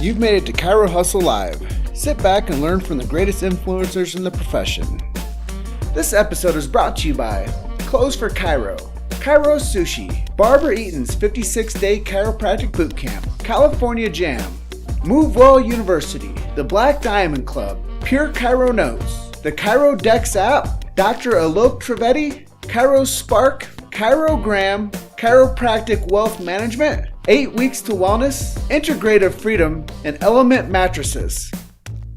You've made it to Chiro Hustle Live. Sit back and learn from the greatest influencers in the profession. This episode is brought to you by Clothes for Chiro, Chiro Sushi, Barbara Eaton's 56-day chiropractic boot camp, California Jam, Move Well University, the Black Diamond Club, Pure Chiro Notes, the Chiro Dex app, Dr. Alok Trivedi, Chiro Spark, Chirogram, Chiropractic Wealth Management, 8 Weeks to Wellness, Integrative Freedom, and Element Mattresses.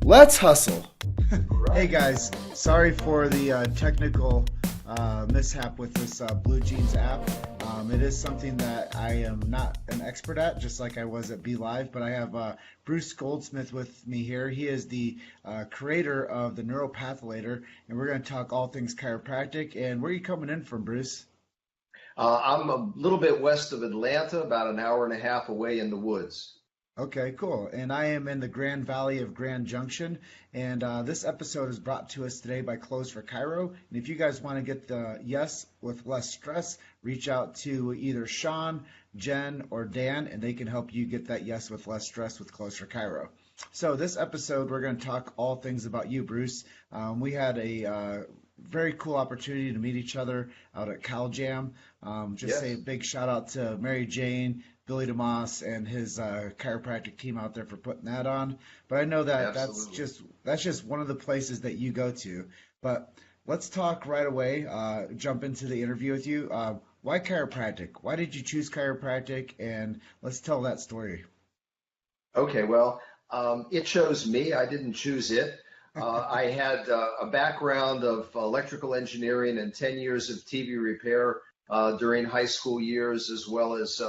Let's hustle. Hey guys, sorry for the technical mishap with this Blue Jeans app. It is something that I am not an expert at, just like I was at Be Live, but I have Bruce Goldsmith with me here. He is the creator of the Neuropatholator, and we're going to talk all things chiropractic. And where are you coming in from, Bruce? I'm a little bit west of Atlanta, about an hour and a half away in the woods. Okay, cool. And I am in the Grand Valley of Grand Junction. And this episode is brought to us today by Clothes for Chiro. And if you guys want to get the yes with less stress, reach out to either Sean, Jen, or Dan, and they can help you get that yes with less stress with Clothes for Chiro. So this episode, we're going to talk all things about you, Bruce. We had a very cool opportunity to meet each other out at Cal Jam. Just say a big shout out to Mary Jane, Billy DeMoss, and his chiropractic team out there for putting that on. But I know that that's just one of the places that you go to. But let's talk right away, jump into the interview with you. Why chiropractic? Why did you choose chiropractic? And let's tell that story. Okay, well, it chose me. I didn't choose it. I had a background of electrical engineering and 10 years of TV repair during high school years as well as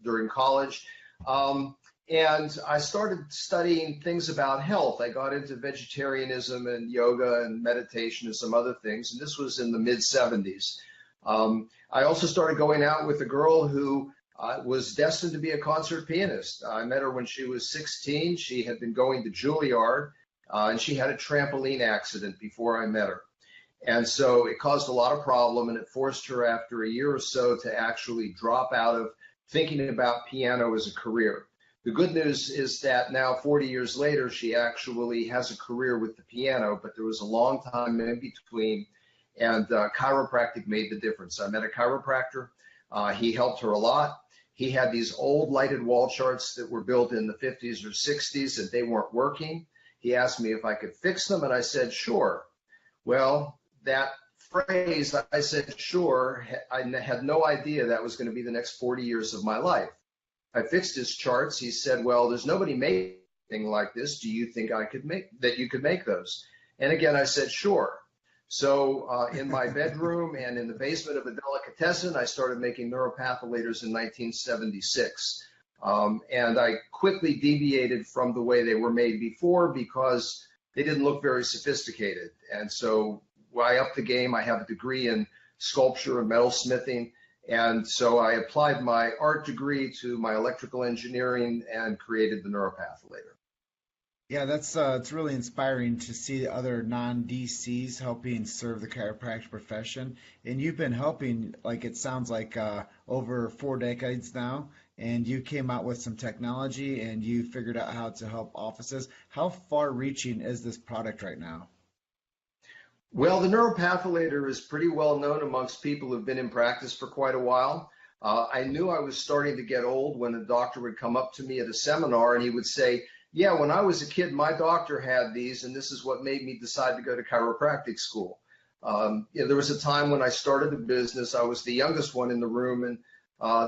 during college. And I started studying things about health. I got into vegetarianism and yoga and meditation and some other things. And this was in the mid-70s. I also started going out with a girl who was destined to be a concert pianist. I met her when she was 16. She had been going to Juilliard. And she had a trampoline accident before I met her. And so it caused a lot of problem, and it forced her after a year or so to actually drop out of thinking about piano as a career. The good news is that now 40 years later, she actually has a career with the piano, but there was a long time in between, and chiropractic made the difference. I met a chiropractor. He helped her a lot. He had these old lighted wall charts that were built in the 50s or 60s, and they weren't working. He asked me if I could fix them, and I said, sure. Well, that phrase, I said, sure, I had no idea that was going to be the next 40 years of my life. I fixed his charts. He said, well, there's nobody making anything like this. Do you think you could make those? And again, I said, sure. So in my bedroom and in the basement of a delicatessen, I started making neuropatholators in 1976. And I quickly deviated from the way they were made before because they didn't look very sophisticated. And so I upped the game. I have a degree in sculpture and metalsmithing. And so I applied my art degree to my electrical engineering and created the neuropatholator. Yeah, that's it's really inspiring to see other non-DCs helping serve the chiropractic profession. And you've been helping, like it sounds like, over 4 decades now. And you came out with some technology and you figured out how to help offices. How far-reaching is this product right now? Well, the neuropatholator is pretty well known amongst people who've been in practice for quite a while. I knew I was starting to get old when a doctor would come up to me at a seminar and he would say, yeah, when I was a kid, my doctor had these, and this is what made me decide to go to chiropractic school. There was a time when I started the business, I was the youngest one in the room, and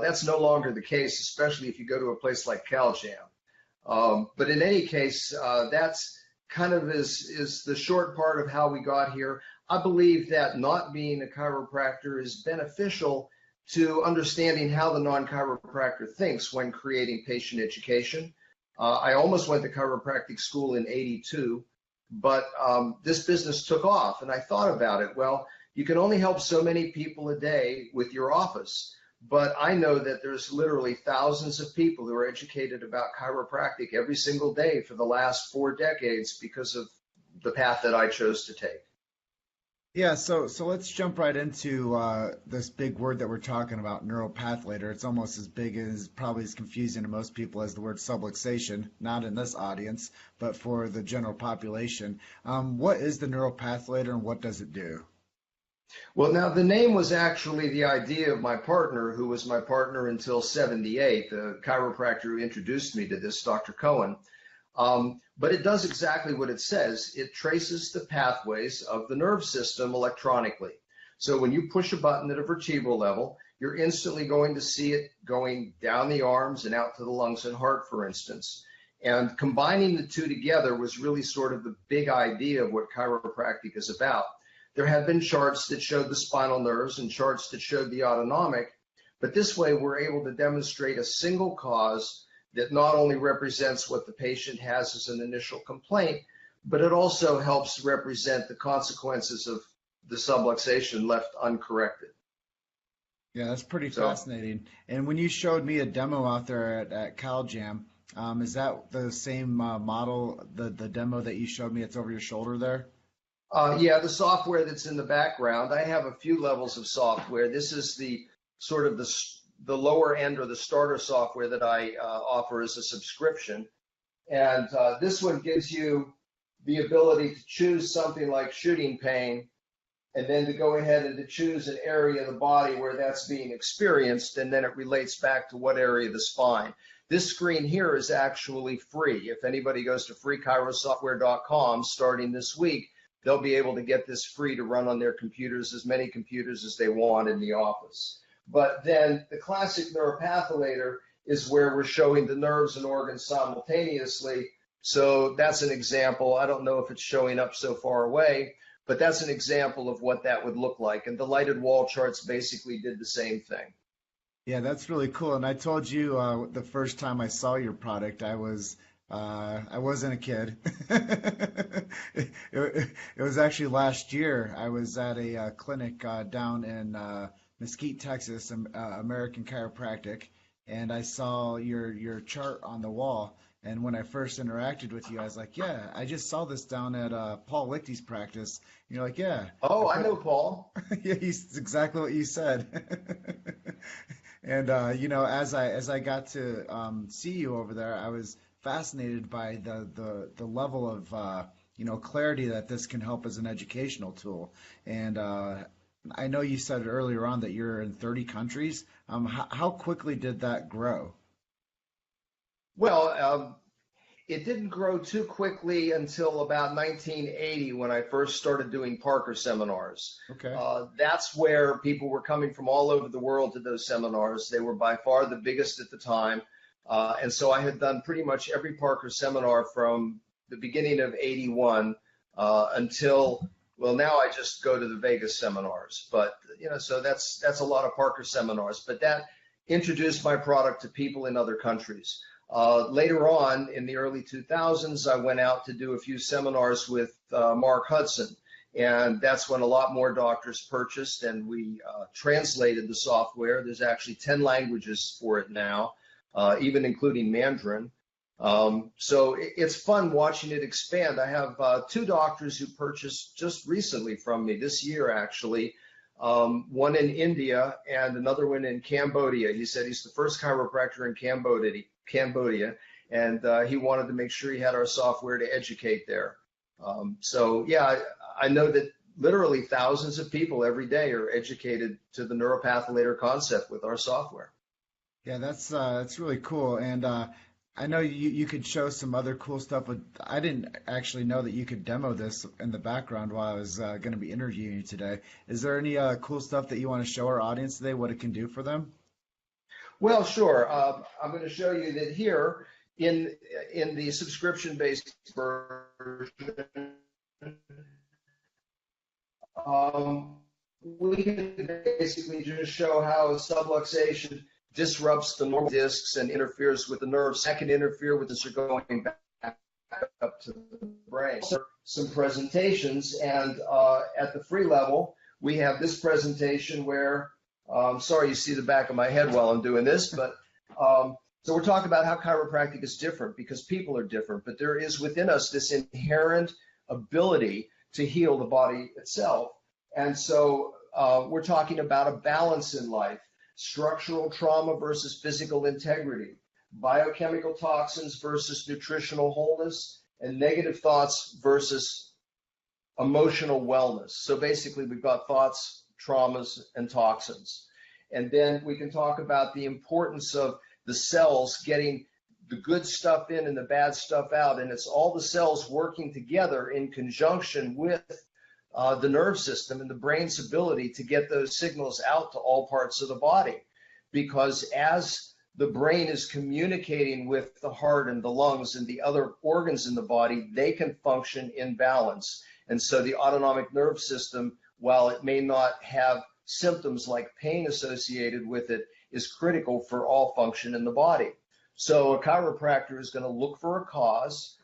that's no longer the case, especially if you go to a place like Cal Jam. But in any case, that's kind of is the short part of how we got here. I believe that not being a chiropractor is beneficial to understanding how the non-chiropractor thinks when creating patient education. I almost went to chiropractic school in '82, but this business took off, and I thought about it. Well, you can only help so many people a day with your office. But I know that there's literally thousands of people who are educated about chiropractic every single day for the last 4 decades because of the path that I chose to take. Yeah, so let's jump right into this big word that we're talking about, neuropathulator. It's almost as big as probably as confusing to most people as the word subluxation, not in this audience, but for the general population. What is the neuropathulator and what does it do? Well, now the name was actually the idea of my partner, who was my partner until 78, the chiropractor who introduced me to this, Dr. Cohen. But it does exactly what it says. It traces the pathways of the nerve system electronically. So when you push a button at a vertebral level, you're instantly going to see it going down the arms and out to the lungs and heart, for instance. And combining the two together was really sort of the big idea of what chiropractic is about. There have been charts that showed the spinal nerves and charts that showed the autonomic, but this way we're able to demonstrate a single cause that not only represents what the patient has as an initial complaint, but it also helps represent the consequences of the subluxation left uncorrected. Yeah, that's pretty So, fascinating. And when you showed me a demo out there at CalJam, is that the same model, the demo that you showed me? It's over your shoulder there? yeah, the software that's in the background, I have a few levels of software. This is the sort of the lower end or the starter software that I offer as a subscription. And this one gives you the ability to choose something like shooting pain, and then to go ahead and to choose an area of the body where that's being experienced, and then it relates back to what area of the spine. This screen here is actually free. If anybody goes to freechirosoftware.com starting this week, they'll be able to get this free to run on their computers, as many computers as they want in the office. But then the classic neuropathulator is where we're showing the nerves and organs simultaneously. So that's an example. I don't know if it's showing up so far away, but that's an example of what that would look like. And the lighted wall charts basically did the same thing. Yeah, that's really cool. And I told you the first time I saw your product, I wasn't a kid. It was actually last year. I was at a clinic down in Mesquite, Texas, American Chiropractic, and I saw your chart on the wall. And when I first interacted with you, I was like, "Yeah, I just saw this down at Paul Lichty's practice." And you're like, "Yeah, Oh, I know Paul. yeah, he's exactly what you said." And as I got to see you over there, I was fascinated by the level of clarity that this can help as an educational tool. And I know you said earlier on that you're in 30 countries. How quickly did that grow? Well, it didn't grow too quickly until about 1980 when I first started doing Parker seminars. Okay. That's where people were coming from all over the world to those seminars. They were by far the biggest at the time. And so I had done pretty much every Parker seminar from the beginning of 81 until, well, now I just go to the Vegas seminars. But, so that's a lot of Parker seminars. But that introduced my product to people in other countries. Later on, in the early 2000s, I went out to do a few seminars with Mark Hudson. And that's when a lot more doctors purchased, and we translated the software. There's actually 10 languages for it now, even including Mandarin. So it's fun watching it expand. I have two doctors who purchased just recently from me, this year actually, one in India and another one in Cambodia. He said he's the first chiropractor in Cambodia, and he wanted to make sure he had our software to educate there. So yeah, I know that literally thousands of people every day are educated to the neuropathulator concept with our software. Yeah, that's really cool. And I know you could show some other cool stuff, but I didn't actually know that you could demo this in the background while I was going to be interviewing you today. Is there any cool stuff that you want to show our audience today, what it can do for them? Well, sure. I'm going to show you that here in the subscription-based version, we can basically just show how subluxation disrupts the normal discs and interferes with the nerves. That can interfere with the going back up to the brain. So, some presentations, and at the free level, we have this presentation where, sorry you see the back of my head while I'm doing this, but so we're talking about how chiropractic is different because people are different, but there is within us this inherent ability to heal the body itself. And so we're talking about a balance in life, structural trauma versus physical integrity, biochemical toxins versus nutritional wholeness, and negative thoughts versus emotional wellness. So basically, we've got thoughts, traumas, and toxins. And then we can talk about the importance of the cells getting the good stuff in and the bad stuff out. And it's all the cells working together in conjunction with the nerve system and the brain's ability to get those signals out to all parts of the body. Because as the brain is communicating with the heart and the lungs and the other organs in the body, they can function in balance. And so the autonomic nerve system, while it may not have symptoms like pain associated with it, is critical for all function in the body. So a chiropractor is going to look for a cause.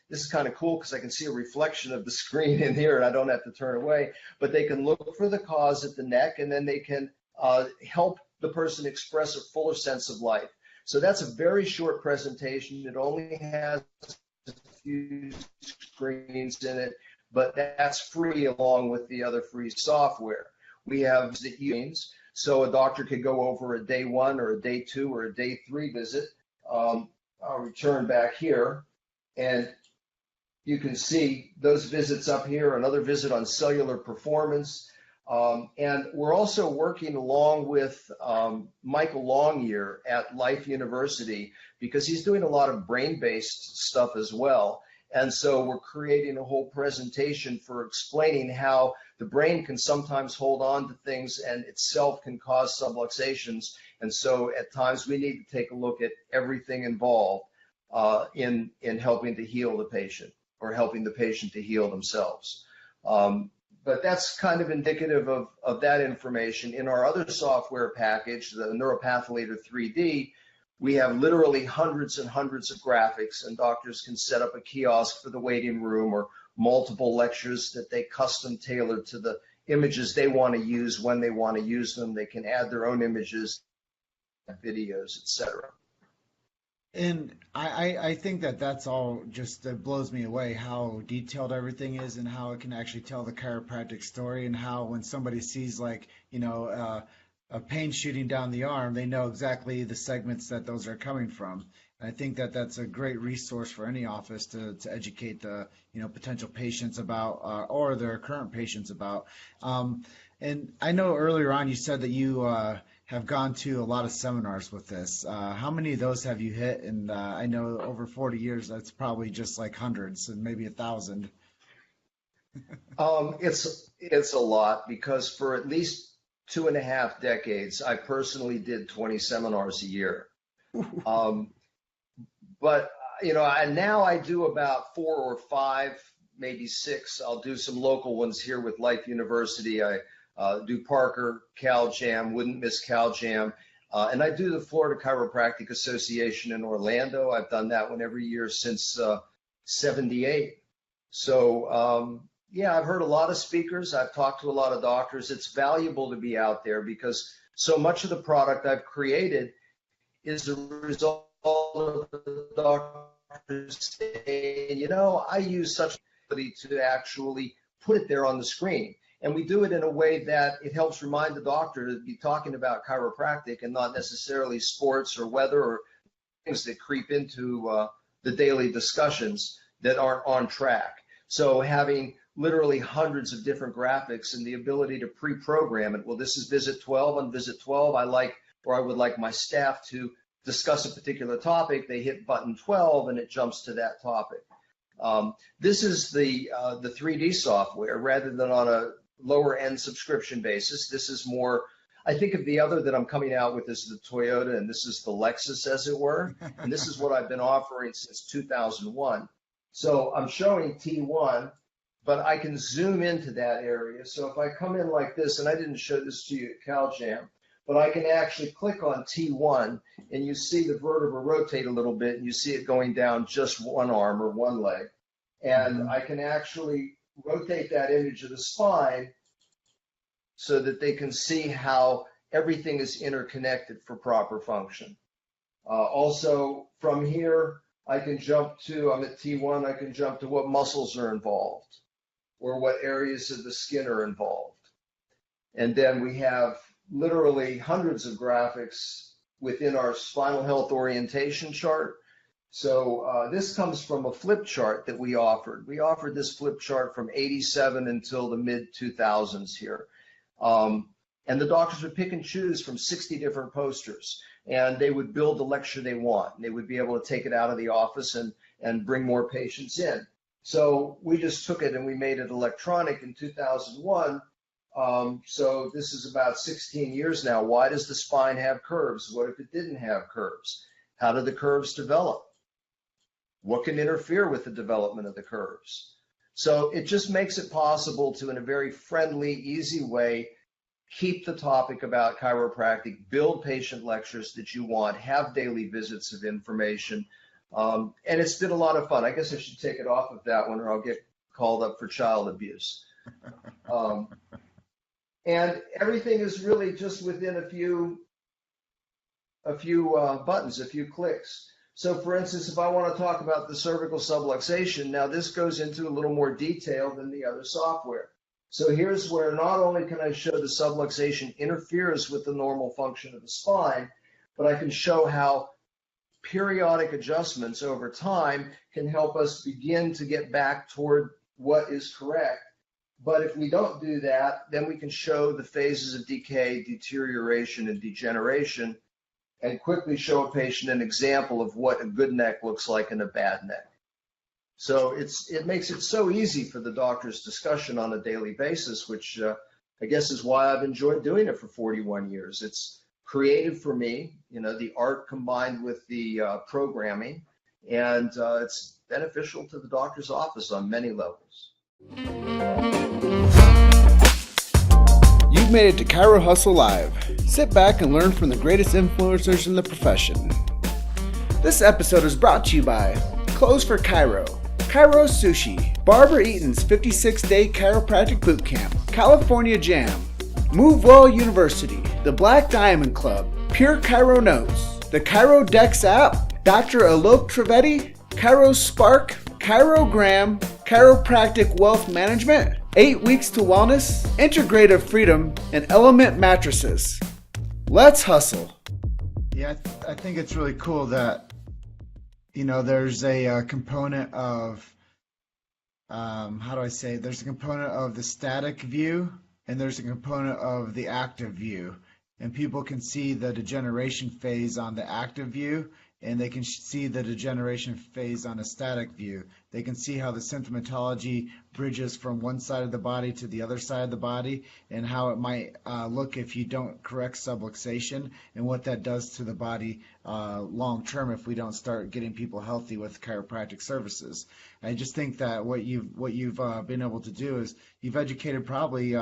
This is kind of cool because I can see a reflection of the screen in here and I don't have to turn away, but they can look for the cause at the neck, and then they can help the person express a fuller sense of life. So that's a very short presentation. It only has a few screens in it, but that's free along with the other free software. We have the screens, so a doctor could go over a day 1 or a day 2 or a day 3 visit. I'll return back here, and you can see those visits up here, another visit on cellular performance. And we're also working along with Michael Longyear at Life University, because he's doing a lot of brain-based stuff as well. And so we're creating a whole presentation for explaining how the brain can sometimes hold on to things and itself can cause subluxations. And so at times we need to take a look at everything involved in helping to heal the patient, or helping the patient to heal themselves. But that's kind of indicative of that information. In our other software package, the Neuropatholator 3D, we have literally hundreds and hundreds of graphics, and doctors can set up a kiosk for the waiting room, or multiple lectures that they custom tailor to the images they want to use when they want to use them. They can add their own images, videos, etc. And I think that that's all just that blows me away, how detailed everything is and how it can actually tell the chiropractic story, and how when somebody sees, like, a pain shooting down the arm, they know exactly the segments that those are coming from. And I think that that's a great resource for any office to educate the potential patients about, or their current patients about. And I know earlier on you said that you have gone to a lot of seminars with this. How many of those have you hit? And I know over 40 years, that's probably just like hundreds and maybe 1,000. It's a lot, because for at least 2.5 decades, I personally did 20 seminars a year. But and now I do about 4 or 5, maybe 6. I'll do some local ones here with Life University. I do Parker, Cal Jam, wouldn't miss Cal Jam. And I do the Florida Chiropractic Association in Orlando. I've done that one every year since 78. So, yeah, I've heard a lot of speakers. I've talked to a lot of doctors. It's valuable to be out there, because so much of the product I've created is the result of the doctors saying, I use such ability to actually put it there on the screen. And we do it in a way that it helps remind the doctor to be talking about chiropractic and not necessarily sports or weather or things that creep into the daily discussions that aren't on track. So having literally hundreds of different graphics and the ability to pre-program it. Well, this is visit 12. On visit 12, I would like my staff to discuss a particular topic. They hit button 12 and it jumps to that topic. This is the 3D software, rather than on a lower end subscription basis. This is more, I think of the other that I'm coming out with is the Toyota, and this is the Lexus, as it were. And this is what I've been offering since 2001. So I'm showing T1, but I can zoom into that area. So if I come in like this, and I didn't show this to you at CalJam, but I can actually click on T1, and you see the vertebra rotate a little bit, and you see it going down just one arm or one leg. And I can actually rotate that image of the spine so that they can see how everything is interconnected for proper function. Also, from here, I can jump to, I'm at T1, I can jump to what muscles are involved. or what areas of the skin are involved. And then we have literally hundreds of graphics within our spinal health orientation chart. So this comes from a flip chart that we offered. We offered this flip chart from 87 until the mid-2000s here. And the doctors would pick and choose from 60 different posters, and they would build the lecture they want. And they would be able to take it out of the office and bring more patients in. So we just took it and we made it electronic in 2001. So this is about 16 years now. Why does the spine have curves? What if it didn't have curves? How do the curves develop? What can interfere with the development of the curves? So it just makes it possible to, in a very friendly, easy way, keep the topic about chiropractic, build patient lectures that you want, have daily visits of information. And it's been a lot of fun. I guess I should take it off of that one or I'll get called up for child abuse. And everything is really just within a few buttons, a few clicks. So for instance, if I want to talk about the cervical subluxation, now this goes into a little more detail than the other software. So here's where not only can I show the subluxation interferes with the normal function of the spine, but I can show how periodic adjustments over time can help us begin to get back toward what is correct. But if we don't do that, then we can show the phases of decay, deterioration, and degeneration, and quickly show a patient an example of what a good neck looks like and a bad neck. So it makes it so easy for the doctor's discussion on a daily basis, which I guess is why I've enjoyed doing it for 41 years. It's creative for me, the art combined with the programming, and it's beneficial to the doctor's office on many levels. You've made it to Chiro Hustle Live. Sit back and learn from the greatest influencers in the profession. This episode is brought to you by Clothes for Chiro, Chiro Sushi, Barbara Eaton's 56-day chiropractic boot camp, California Jam, Move Well University, the Black Diamond Club, Pure Chiro Notes, the Chiro Dex app, Dr. Alok Trivedi, Chiro Spark, Chirogram, Chiropractic Wealth Management, 8 Weeks to Wellness, Integrative Freedom, and Element Mattresses. Let's hustle. Yeah, I think it's really cool that there's a component of there's a component of the static view and there's a component of the active view, and people can see the degeneration phase on the active view and they can see the degeneration phase on a static view. They can see how the symptomatology bridges from one side of the body to the other side of the body, and how it might look if you don't correct subluxation, and what that does to the body long term if we don't start getting people healthy with chiropractic services. I just think that what you've been able to do is you've educated probably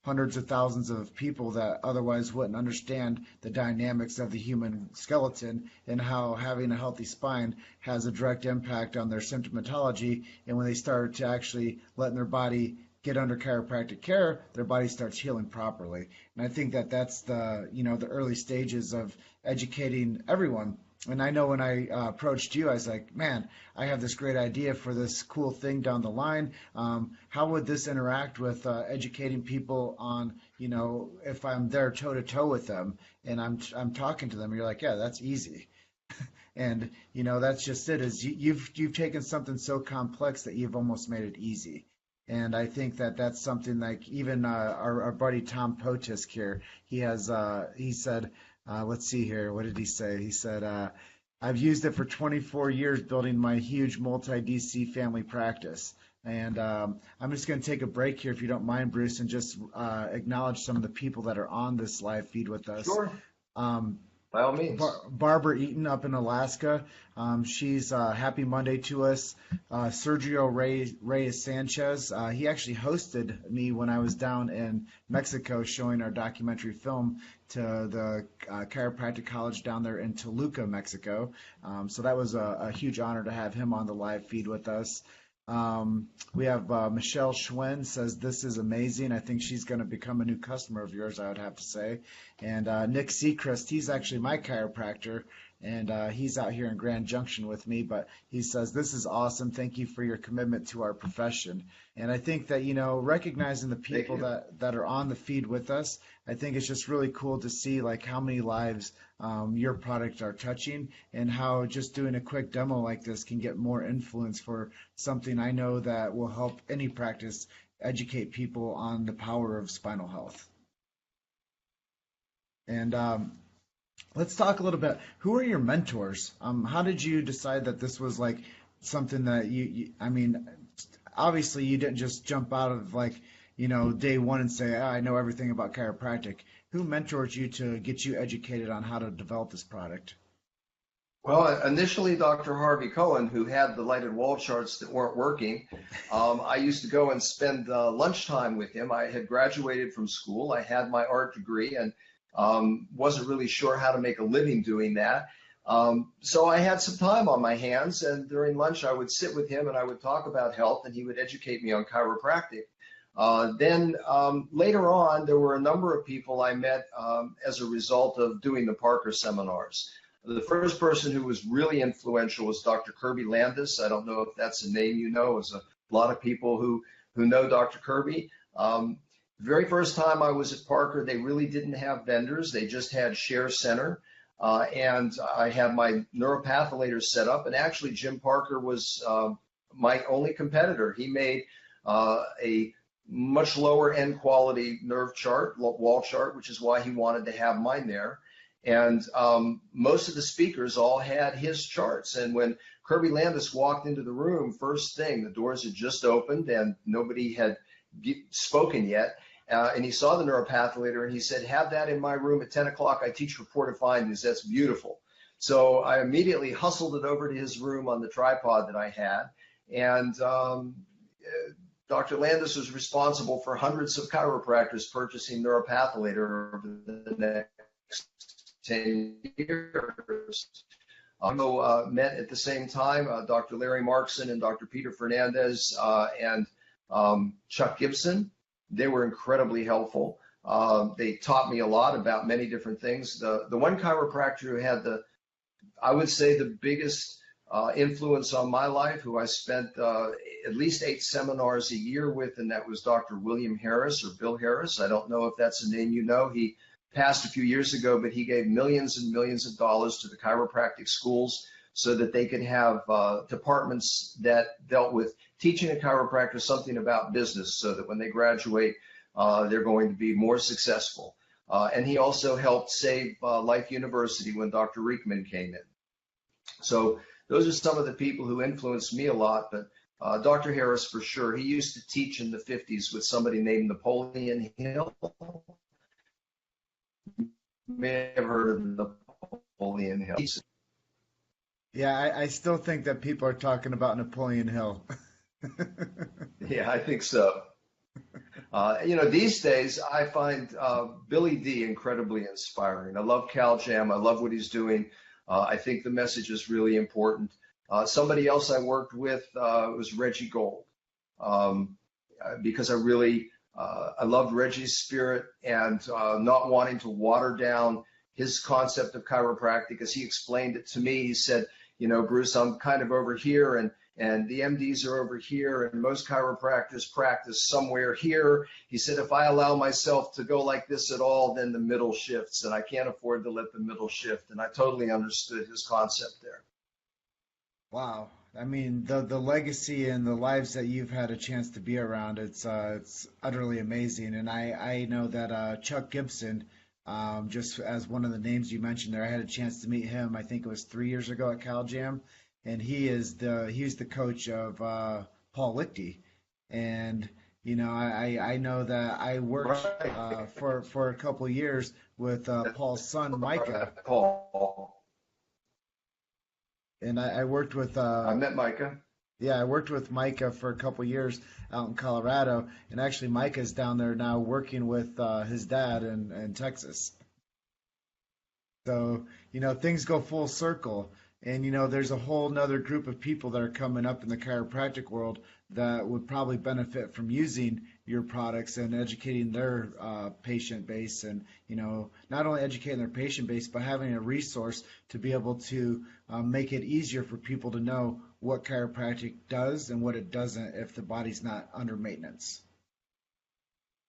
hundreds of thousands of people that otherwise wouldn't understand the dynamics of the human skeleton and how having a healthy spine has a direct impact on their symptomatology. And when they start to actually letting their body get under chiropractic care, their body starts healing properly. And I think that that's the early stages of educating everyone. And I know when I approached you, I was like, man, I have this great idea for this cool thing down the line. How would this interact with educating people on, if I'm there toe to toe with them and I'm talking to them? You're like, yeah, that's easy. And that's just it. Is you've taken something so complex that you've almost made it easy. And I think that that's something like even our buddy Tom Potisk here. He said. Let's see here. What did he say? He said, I've used it for 24 years building my huge multi-DC family practice. And I'm just going to take a break here, if you don't mind, Bruce, and just acknowledge some of the people that are on this live feed with us. Sure. By all means. Barbara Eaton up in Alaska. She's happy Monday to us. Sergio Reyes Sanchez. He actually hosted me when I was down in Mexico showing our documentary film to the chiropractic college down there in Toluca, Mexico. So that was a huge honor to have him on the live feed with us. We have Michelle Schwen says, this is amazing. I think she's going to become a new customer of yours, I would have to say. And Nick Seacrest, he's actually my chiropractor. and he's out here in Grand Junction with me. But he says, "This is awesome. Thank you for your commitment to our profession." And I think that, recognizing the Thank people you. that are on the feed with us, I think it's just really cool to see like how many lives your products are touching, and how just doing a quick demo like this can get more influence for something I know that will help any practice educate people on the power of spinal health. And let's talk a little bit. Who are your mentors? How did you decide that this was like something that I mean, obviously you didn't just jump out of like, day one and say, I know everything about chiropractic. Who mentored you to get you educated on how to develop this product? Well, initially, Dr. Harvey Cohen, who had the lighted wall charts that weren't working, I used to go and spend lunchtime with him. I had graduated from school. I had my art degree and wasn't really sure how to make a living doing that. So I had some time on my hands, and during lunch, I would sit with him and I would talk about health, and he would educate me on chiropractic. Then later on, there were a number of people I met as a result of doing the Parker seminars. The first person who was really influential was Dr. Kirby Landis. I don't know if that's a name you know. There's a lot of people who know Dr. Kirby. The very first time I was at Parker, they really didn't have vendors. They just had Share Center. And I had my neuropathylator set up. And actually, Jim Parker was my only competitor. He made a much lower end quality nerve chart, wall chart, which is why he wanted to have mine there. And most of the speakers all had his charts. And when Kirby Landis walked into the room, first thing, the doors had just opened and nobody had spoken yet. And he saw the neuropathylator and he said, have that in my room at 10 o'clock. I teach reported findings. That's beautiful. So I immediately hustled it over to his room on the tripod that I had. And Dr. Landis was responsible for hundreds of chiropractors purchasing neuropathylator over the next 10 years. Also met at the same time Dr. Larry Markson and Dr. Peter Fernandez and Chuck Gibson. They were incredibly helpful. They taught me a lot about many different things. The one chiropractor who had I would say, the biggest influence on my life, who I spent at least 8 seminars a year with, and that was Dr. William Harris, or Bill Harris. I don't know if that's a name you know. He passed a few years ago, but he gave millions and millions of dollars to the chiropractic schools so that they could have departments that dealt with teaching a chiropractor something about business so that when they graduate, they're going to be more successful. And he also helped save Life University when Dr. Riekman came in. So those are some of the people who influenced me a lot, but Dr. Harris for sure. He used to teach in the 50s with somebody named Napoleon Hill. You may have heard of Napoleon Hill. Yeah, I still think that people are talking about Napoleon Hill. Yeah, I think so. These days I find Billy D incredibly inspiring. I love Cal Jam. I love what he's doing. I think the message is really important. Somebody else I worked with was Reggie Gold, because I loved Reggie's spirit and not wanting to water down his concept of chiropractic. As he explained it to me, he said, Bruce, I'm kind of over here and the MDs are over here and most chiropractors practice somewhere here. He said, if I allow myself to go like this at all, then the middle shifts and I can't afford to let the middle shift. And I totally understood his concept there. Wow. I mean, the legacy and the lives that you've had a chance to be around, it's utterly amazing. And I know that Chuck Gibson, just as one of the names you mentioned there, I had a chance to meet him. I think it was 3 years ago at Cal Jam, and he's the coach of Paul Lichty. And I know that I worked for a couple of years with Paul's son Micah. Paul. And I worked with I met Micah. Yeah, I worked with Micah for a couple years out in Colorado, and actually Micah's down there now working with his dad in Texas. So, things go full circle. And there's a whole nother group of people that are coming up in the chiropractic world that would probably benefit from using your products and educating their patient base, and not only educating their patient base, but having a resource to be able to make it easier for people to know what chiropractic does and what it doesn't if the body's not under maintenance.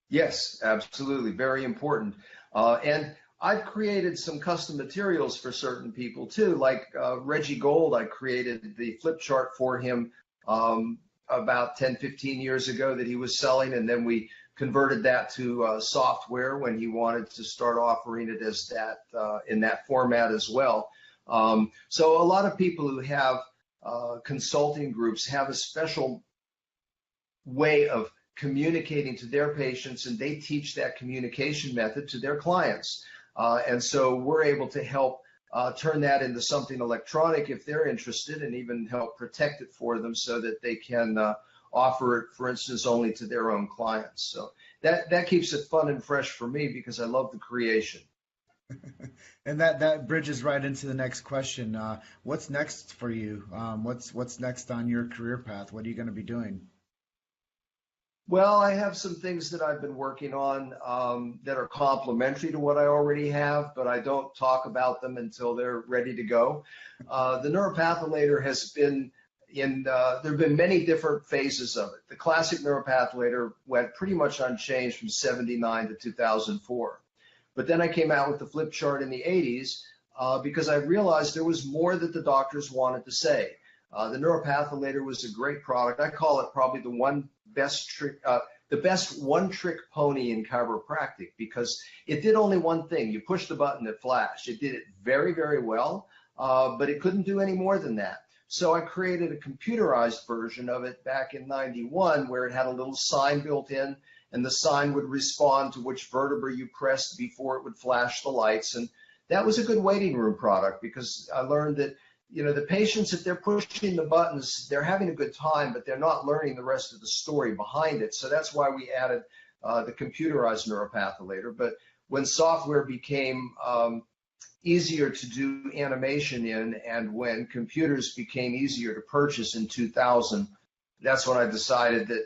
Yes, absolutely. Very important. And I've created some custom materials for certain people too, like Reggie Gold. I created the flip chart for him about 10, 15 years ago that he was selling, and then we converted that to software when he wanted to start offering it as that in that format as well. So a lot of people who have consulting groups have a special way of communicating to their patients, and they teach that communication method to their clients. And so we're able to help turn that into something electronic if they're interested, and even help protect it for them so that they can offer it, for instance, only to their own clients. So that keeps it fun and fresh for me because I love the creation. And that bridges right into the next question. What's next for you? What's next on your career path? What are you going to be doing? Well, I have some things that I've been working on that are complementary to what I already have, but I don't talk about them until they're ready to go. The neuropathylator has been there have been many different phases of it. The classic neuropathylator went pretty much unchanged from 79 to 2004. But then I came out with the flip chart in the 80s because I realized there was more that the doctors wanted to say. The neuropathylator was a great product. I call it probably the best one-trick pony in chiropractic because it did only one thing. You push the button, it flashed. It did it very, very well, but it couldn't do any more than that. So I created a computerized version of it back in '91 where it had a little sign built in, and the sign would respond to which vertebra you pressed before it would flash the lights. And that was a good waiting room product because I learned that the patients, if they're pushing the buttons, they're having a good time, but they're not learning the rest of the story behind it. So that's why we added the computerized neuropathylator. But when software became easier to do animation in, and when computers became easier to purchase in 2000, that's when I decided that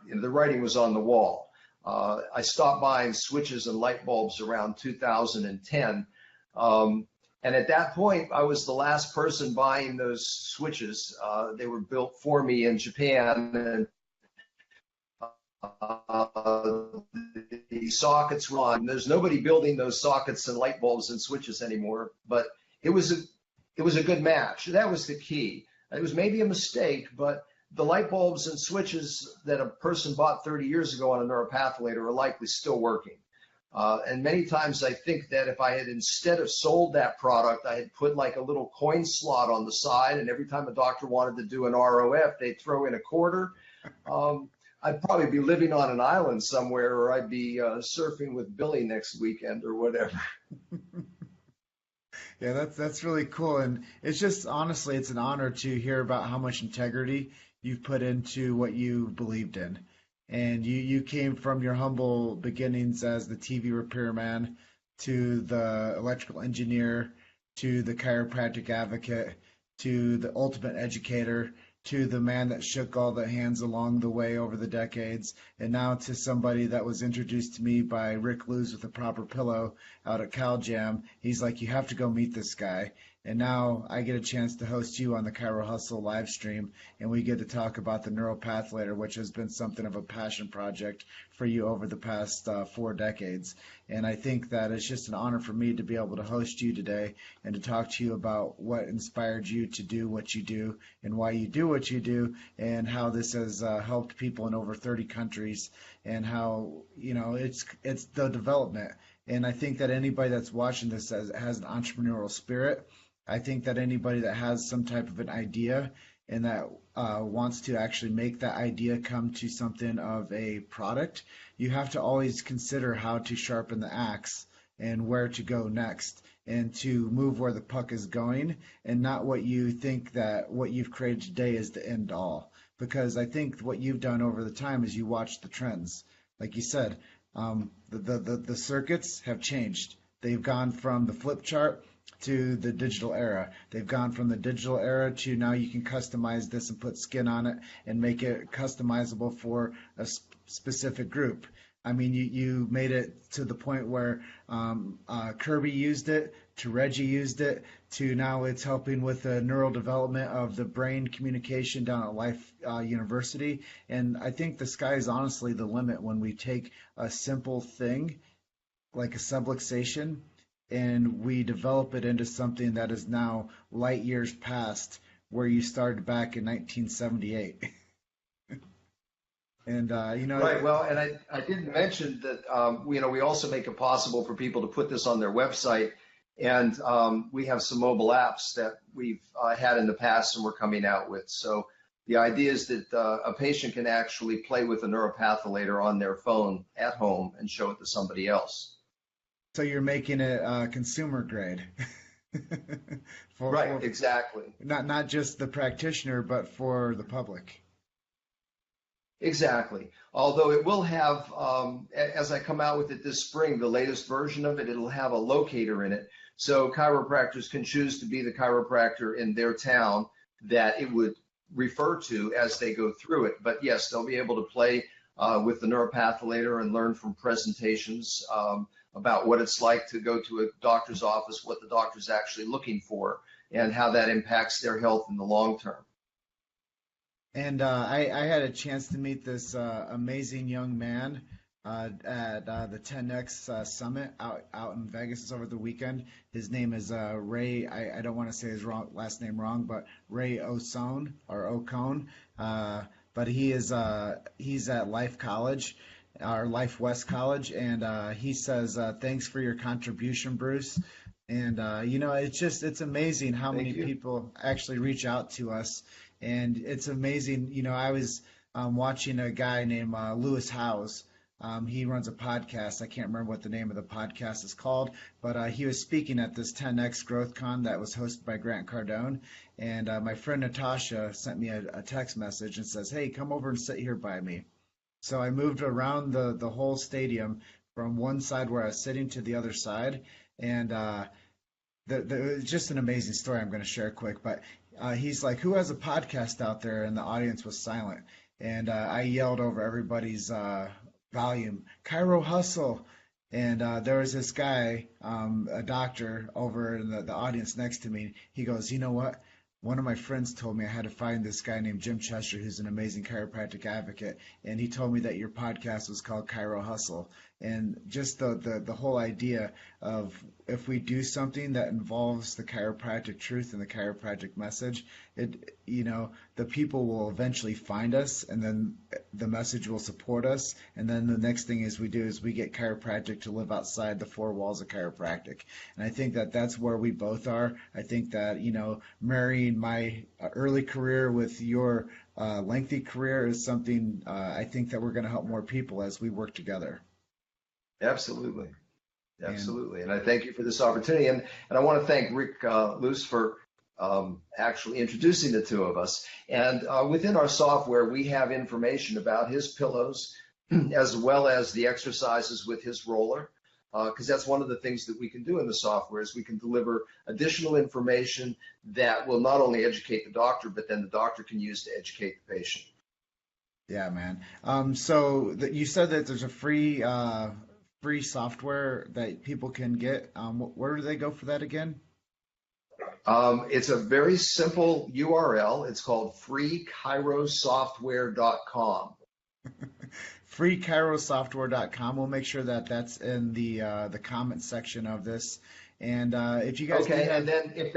the writing was on the wall. I stopped buying switches and light bulbs around 2010. And at that point, I was the last person buying those switches. They were built for me in Japan, and the sockets were on. There's nobody building those sockets and light bulbs and switches anymore, but it was a good match. That was the key. It was maybe a mistake, but the light bulbs and switches that a person bought 30 years ago on a neuropathylator are likely still working. And many times I think that if I had, instead of sold that product, I had put like a little coin slot on the side, and every time a doctor wanted to do an ROF, they'd throw in a quarter. I'd probably be living on an island somewhere, or I'd be surfing with Billy next weekend or whatever. Yeah, that's really cool. And it's just, honestly, it's an honor to hear about how much integrity you've put into what you believed in. And you came from your humble beginnings as the TV repairman to the electrical engineer to the chiropractic advocate to the ultimate educator to the man that shook all the hands along the way over the decades, and now to somebody that was introduced to me by Rick Luz with a proper pillow out at Cal Jam. He's like, you have to go meet this guy. And now I get a chance to host you on the Chiro Hustle live stream, and we get to talk about the neuropathylator, which has been something of a passion project for you over the past 4 decades. And I think that it's just an honor for me to be able to host you today and to talk to you about what inspired you to do what you do and why you do what you do, and how this has helped people in over 30 countries, and how, it's the development. And I think that anybody that's watching this has an entrepreneurial spirit. I think that anybody that has some type of an idea and that wants to actually make that idea come to something of a product, you have to always consider how to sharpen the axe and where to go next, and to move where the puck is going, and not what you think that what you've created today is the end all. Because I think what you've done over the time is you watch the trends. Like you said, the circuits have changed. They've gone from the flip chart to the digital era. They've gone from the digital era to now you can customize this and put skin on it and make it customizable for a specific group. I mean, you made it to the point where Kirby used it, to Reggie used it, to now it's helping with the neural development of the brain communication down at Life University. And I think the sky is honestly the limit when we take a simple thing like a subluxation and we develop it into something that is now light years past where you started back in 1978. And Right. Well, and I didn't mention that we also make it possible for people to put this on their website, and we have some mobile apps that we've had in the past and we're coming out with. So the idea is that a patient can actually play with a neuropatholator on their phone at home and show it to somebody else. So you're making it consumer grade. Right. Exactly. Not just the practitioner, but for the public. Exactly. Although it will have, as I come out with it this spring, the latest version of it, it'll have a locator in it. So chiropractors can choose to be the chiropractor in their town that it would refer to as they go through it. But yes, they'll be able to play with the neuropatholator and learn from presentations about what it's like to go to a doctor's office, what the doctor's actually looking for, and how that impacts their health in the long term. And I had a chance to meet this amazing young man at the 10X Summit out in Vegas over the weekend. His name is Ray. I don't want to say his last name wrong, but Ray Osone or Ocone. But he's at Life College, or Life West College, and he says thanks for your contribution, Bruce. And it's amazing how many people actually reach out to us. And it's amazing. I was watching a guy named Lewis Howes. He runs a podcast. I can't remember what the name of the podcast is called, but he was speaking at this 10X GrowthCon that was hosted by Grant Cardone. And my friend Natasha sent me a text message and says, "Hey, come over and sit here by me." So I moved around the whole stadium from one side where I was sitting to the other side. And it's just an amazing story I'm going to share quick. But he's like, "Who has a podcast out there?" And the audience was silent. And I yelled over everybody's volume, "Chiro Hustle." And there was this guy, a doctor, over in the audience next to me. He goes, "You know what? One of my friends told me I had to find this guy named Jim Chester, who's an amazing chiropractic advocate, and he told me that your podcast was called Chiro Hustle." And just the whole idea of if we do something that involves the chiropractic truth and the chiropractic message, the people will eventually find us, and then the message will support us. And then the next thing we get chiropractic to live outside the four walls of chiropractic. And I think that that's where we both are. I think that, marrying my early career with your lengthy career is something I think that we're going to help more people as we work together. Absolutely. Absolutely. And I thank you for this opportunity. And I want to thank Rick Luce for actually introducing the two of us. And within our software, we have information about his pillows as well as the exercises with his roller, because that's one of the things that we can do in the software is we can deliver additional information that will not only educate the doctor, but then the doctor can use to educate the patient. Yeah, man. So you said that there's a free software that people can get. Where do they go for that again? It's a very simple URL. It's called freechirosoftware.com. freechirosoftware.com. We'll make sure that that's in the comment section of this. And if you guys and then if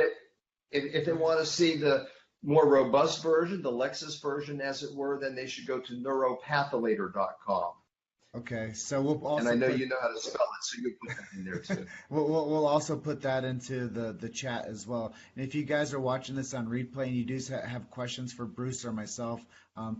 they want to see the more robust version, the Lexus version, as it were, then they should go to neuropatholator.com. Okay, so we'll also. And I know you know how to spell it, so you put that in there too. We'll also put that into the chat as well. And if you guys are watching this on replay and you do have questions for Bruce or myself,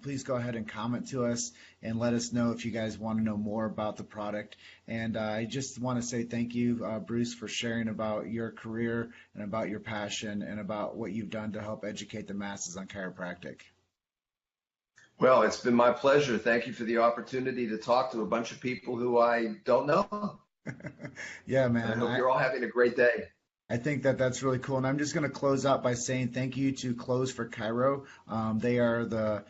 please go ahead and comment to us and let us know if you guys want to know more about the product. And I just want to say thank you, Bruce, for sharing about your career and about your passion and about what you've done to help educate the masses on chiropractic. Well, it's been my pleasure. Thank you for the opportunity to talk to a bunch of people who I don't know. Yeah, man. I hope you're all having a great day. I think that that's really cool. And I'm just going to close out by saying thank you to Close for Chiro. They are the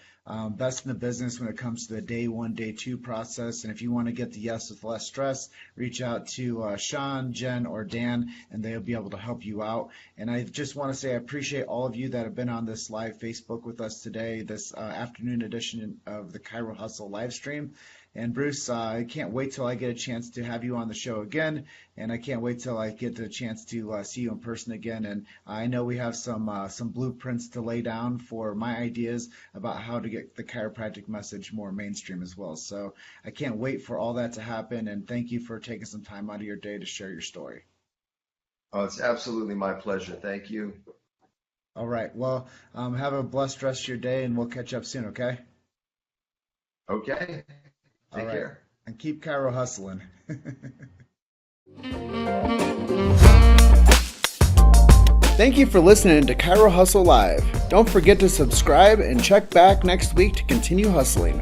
best in the business when it comes to the day one, day two process. And if you want to get the yes with less stress, reach out to Sean, Jen, or Dan, and they'll be able to help you out. And I just want to say I appreciate all of you that have been on this live Facebook with us today, this afternoon edition of the Chiro Hustle live stream. And Bruce, I can't wait till I get a chance to have you on the show again, and I can't wait till I get the chance to see you in person again. And I know we have some blueprints to lay down for my ideas about how to get the chiropractic message more mainstream as well. So I can't wait for all that to happen, and thank you for taking some time out of your day to share your story. Oh, it's absolutely my pleasure. Thank you. All right. Well, have a blessed rest of your day, and we'll catch up soon, okay? Okay. Take care. And keep Chiro hustling. Thank you for listening to Chiro Hustle Live. Don't forget to subscribe and check back next week to continue hustling.